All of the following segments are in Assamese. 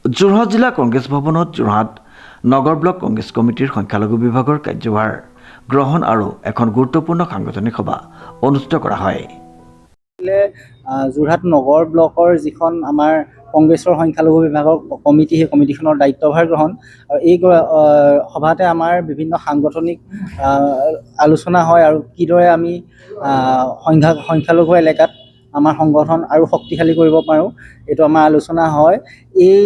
যোৰহাট জিলা কংগ্ৰেছ ভৱনত যোৰহাট নগৰ ব্লক কংগ্ৰেছ কমিটিৰ সংখ্যালঘু বিভাগৰ কাৰ্যভাৰ গ্ৰহণ আৰু এখন গুৰুত্বপূৰ্ণ সাংগঠনিক সভা অনুষ্ঠিত কৰা হয়। যোৰহাট নগৰ ব্লকৰ যিখন আমাৰ কংগ্ৰেছৰ সংখ্যালঘু বিভাগৰ কমিটি, সেই কমিটিখনৰ দায়িত্বভাৰ গ্ৰহণ আৰু এই সভাতে আমাৰ বিভিন্ন সাংগঠনিক আলোচনা হয় আৰু কিদৰে আমি সংখ্যালঘু এলেকাত আমাৰ সংগঠন আৰু শক্তিশালী কৰিব পাৰোঁ, এইটো আমাৰ আলোচনা হয়। এই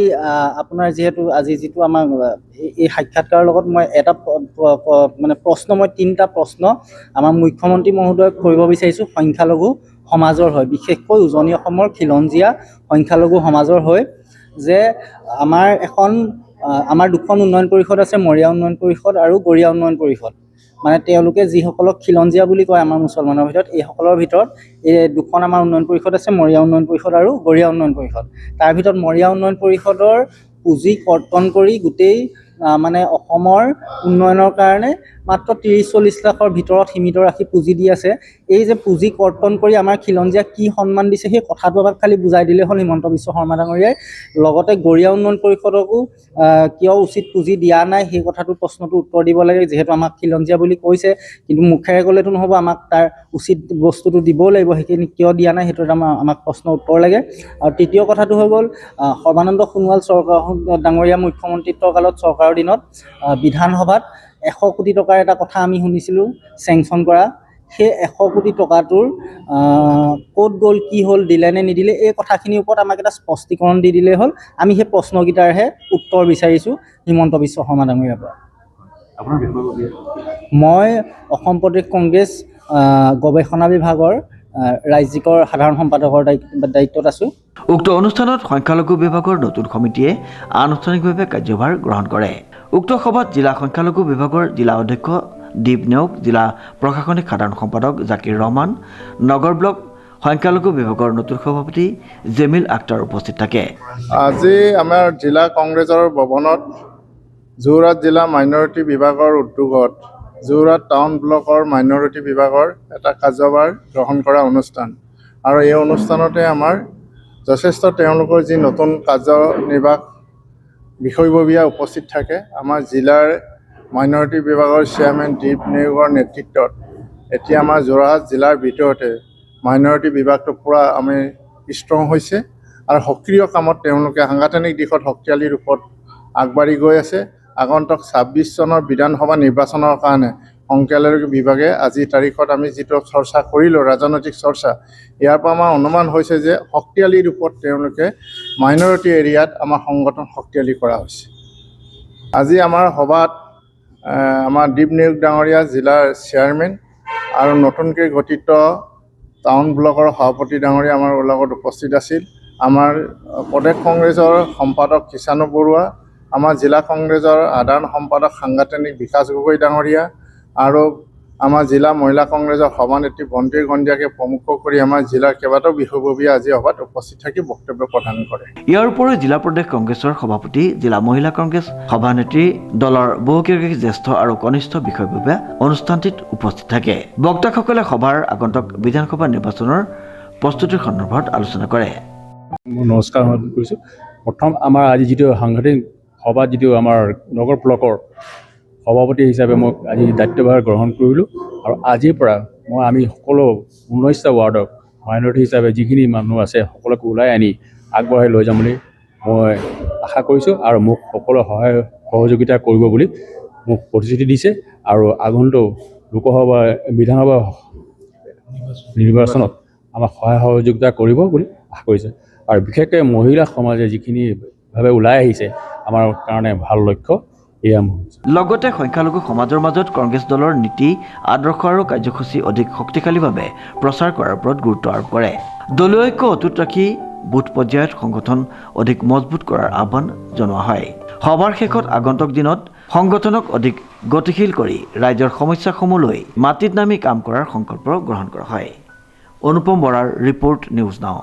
আপোনাৰ যিহেতু আজি যিটো আমাৰ এই সাক্ষাৎকাৰৰ লগত মই এটা মানে প্ৰশ্ন, মই 3টা প্ৰশ্ন আমাৰ মুখ্যমন্ত্ৰী মহোদয়ক কৰিব বিচাৰিছোঁ সংখ্যালঘু সমাজৰ হৈ, বিশেষকৈ উজনি অসমৰ খিলঞ্জীয়া সংখ্যালঘু সমাজৰ হৈ, যে আমাৰ দুখন উন্নয়ন পৰিষদ আছে, মৰিয়া উন্নয়ন পৰিষদ আৰু গৰিয়া উন্নয়ন পৰিষদ। মানে তেওঁলোকে যিসকলক খিলঞ্জীয়া বুলি কয় আমাৰ মুছলমানৰ ভিতৰত, এইসকলৰ ভিতৰত এই দুখন আমাৰ উন্নয়ন পৰিষদ আছে, মৰিয়া উন্নয়ন পৰিষদ আৰু গৰিয়া উন্নয়ন পৰিষদ। তাৰ ভিতৰত মৰিয়া উন্নয়ন পৰিষদৰ পুঁজি কৰ্তন কৰি গোটেই মানে অসমৰ উন্নয়নৰ কাৰণে মাত্ৰ 30-40 লাখৰ ভিতৰত সীমিত ৰাখি পুঁজি দি আছে। এই যে পুঁজি কৰ্তন কৰি আমাৰ খিলঞ্জীয়াক কি সন্মান দিছে, সেই কথাটো আমাক খালি বুজাই দিলে হ'ল হিমন্ত বিশ্ব শৰ্মা ডাঙৰীয়াই। লগতে গৰিয়া উন্নয়ন পৰিষদকো কিয় উচিত পুঁজি দিয়া নাই, সেই কথাটো প্ৰশ্নটো উত্তৰ দিব লাগে। যিহেতু আমাক খিলঞ্জীয়া বুলি কৈছে, কিন্তু মুখেৰে ক'লেতো নহ'ব, আমাক তাৰ উচিত বস্তুটো দিবও লাগিব। সেইখিনি কিয় দিয়া নাই, সেইটো আমাক প্ৰশ্ন উত্তৰ লাগে। আৰু তৃতীয় কথাটো হৈ গ'ল, সৰ্বানন্দ সোণোৱাল চৰকাৰ ডাঙৰীয়া মুখ্যমন্ত্ৰীত্বৰ কালত চৰকাৰৰ দিনত বিধানসভাত 100 কোটি টকাৰ এটা কথা আমি শুনিছিলোঁ চেংচন কৰা। সেই 100 কোটি টকাটোৰ ক'ত গ'ল, কি হ'ল, দিলে নে নিদিলে, এই কথাখিনিৰ ওপৰত আমাক এটা স্পষ্টীকৰণ দি দিলেই হ'ল। আমি সেই প্ৰশ্নকেইটাৰহে উত্তৰ বিচাৰিছোঁ হিমন্ত বিশ্ব শৰ্মা ডাঙৰীয়াৰ পৰা। মই অসম প্ৰদেশ কংগ্ৰেছ গৱেষণা বিভাগৰ ৰাজ্যিকৰ সাধাৰণ সম্পাদকৰ দায়িত্বত আছোঁ। উক্ত অনুষ্ঠানত সংখ্যালঘু বিভাগৰ নতুন সমিতিয়ে আনুষ্ঠানিকভাৱে কাৰ্যভাৰ গ্ৰহণ কৰে। উক্ত সভাত জিলা সংখ্যালঘু বিভাগৰ জিলা অধ্যক্ষ দীপ নেওগ, জিলা প্ৰশাসনিক সাধাৰণ সম্পাদক জাকিৰ ৰহমান, নগৰ ব্লক সংখ্যালঘু বিভাগৰ নতুন সভাপতি জেমিল আখতাৰ উপস্থিত থাকে। আজি আমাৰ জিলা কংগ্ৰেছৰ ভৱনত যোৰহাট জিলা মাইনৰিটি বিভাগৰ উদ্যোগত যোৰহাট টাউন ব্লকৰ মাইনৰিটি বিভাগৰ এটা কাৰ্যভাৰ গ্ৰহণ কৰা অনুষ্ঠান, আৰু এই অনুষ্ঠানতে আমাৰ যথেষ্ট তেওঁলোকৰ যি নতুন কাৰ্যনিৰ্বাহ বিষয়ববীয়া উপস্থিত থাকে। আমাৰ জিলাৰ মাইনৰিটি বিভাগৰ চেয়াৰমেন দীপ নেওগৰ নেতৃত্বত এতিয়া আমাৰ যোৰহাট জিলাৰ ভিতৰতে মাইনৰিটি বিভাগটো পূৰা আমি ষ্ট্ৰং হৈছে আৰু সক্ৰিয় কামত তেওঁলোকে সাংগঠনিক দিশত শক্তিশালী ৰূপত আগবাঢ়ি গৈ আছে। আগন্তুক 26 চনৰ বিধানসভা নিৰ্বাচনৰ কাৰণে সংখ্যালঘু বিভাগে আজিৰ তাৰিখত আমি যিটো চৰ্চা কৰিলোঁ, ৰাজনৈতিক চৰ্চা, ইয়াৰ পৰা আমাৰ অনুমান হৈছে যে শক্তিশালী ৰূপত তেওঁলোকে মাইনৰিটি এৰিয়াত আমাৰ সংগঠন শক্তিশালী কৰা হৈছে। আজি আমাৰ সভাত আমাৰ দীপ নেওগ ডাঙৰীয়া জিলাৰ চেয়াৰমেন আৰু নতুনকৈ গঠিত টাউন ব্লকৰ সভাপতি ডাঙৰীয়া আমাৰ লগত উপস্থিত আছিল। আমাৰ প্ৰদেশ কংগ্ৰেছৰ সম্পাদক কিষাণু বৰুৱা, আমাৰ জিলা কংগ্ৰেছৰ সাধাৰণ সম্পাদক সাংগঠনিক বিকাশ গগৈ ডাঙৰীয়া আৰু আমাৰ জিলা মহিলা কংগ্ৰেছৰ সভানেত্ৰী ভণ্টি গণ্ডিয়াকে প্ৰমুখ কৰি আমাৰ জিলাৰ কেইবাটাও বিষয়ববীয়া আজি সভাত উপস্থিত থাকি বক্তব্য প্ৰদান কৰে। ইয়াৰ উপৰিও জিলা প্ৰদেশ কংগ্ৰেছৰ সভাপতি, জিলা মহিলা কংগ্ৰেছ সভানেত্ৰী, দলৰ বহুকেইগৰাকী জ্যেষ্ঠ আৰু কনিষ্ঠ বিষয়ববীয়া অনুষ্ঠানটিত উপস্থিত থাকে। বক্তাসকলে সভাৰ আগন্তুক বিধানসভা নিৰ্বাচনৰ প্ৰস্তুতিৰ সন্দৰ্ভত আলোচনা কৰে। নমস্কাৰ কৰিছোঁ। প্ৰথম আমাৰ আজি যিটো সাংগঠনিক সভাত যিটো আমাৰ নগৰ ব্লকৰ সভাপতি হিচাপে মই আজি দায়িত্বভাৰ গ্ৰহণ কৰিলোঁ, আৰু আজিৰ পৰা আমি সকলো 19টা ৱাৰ্ডক মাইনৰিটি হিচাপে যিখিনি মানুহ আছে সকলোকে ওলাই আনি আগবঢ়াই লৈ যাম বুলি মই আশা কৰিছোঁ, আৰু মোক সকলো সহায় সহযোগিতা কৰিব বুলি মোক প্ৰতিশ্ৰুতি দিছে। আৰু আগন্তুক লোকসভা বিধানসভা নিৰ্বাচনত আমাক সহায় সহযোগিতা কৰিব বুলি আশা কৰিছে। আৰু বিশেষকৈ মহিলা সমাজে যিখিনিভাৱে ওলাই আহিছে আমাৰ কাৰণে ভাল লক্ষ্য। লগতে সংখ্যালঘু সমাজৰ মাজত কংগ্ৰেছ দলৰ নীতি, আদৰ্শ আৰু কাৰ্যসূচী অধিক শক্তিশালীভাৱে প্ৰচাৰ কৰাৰ ওপৰত গুৰুত্ব আৰোপ কৰে। দলীয় ঐক্য অটুট ৰাখি বুথ পৰ্যায়ত সংগঠন অধিক মজবুত কৰাৰ আহ্বান জনোৱা হয়। সভাৰ শেষত আগন্তুক দিনত সংগঠনক অধিক গতিশীল কৰি ৰাইজৰ সমস্যাসমূহ লৈ মাটিত নামি কাম কৰাৰ সংকল্প গ্ৰহণ কৰা হয়। অনুপম বৰাৰ ৰিপৰ্ট, নিউজ নাও।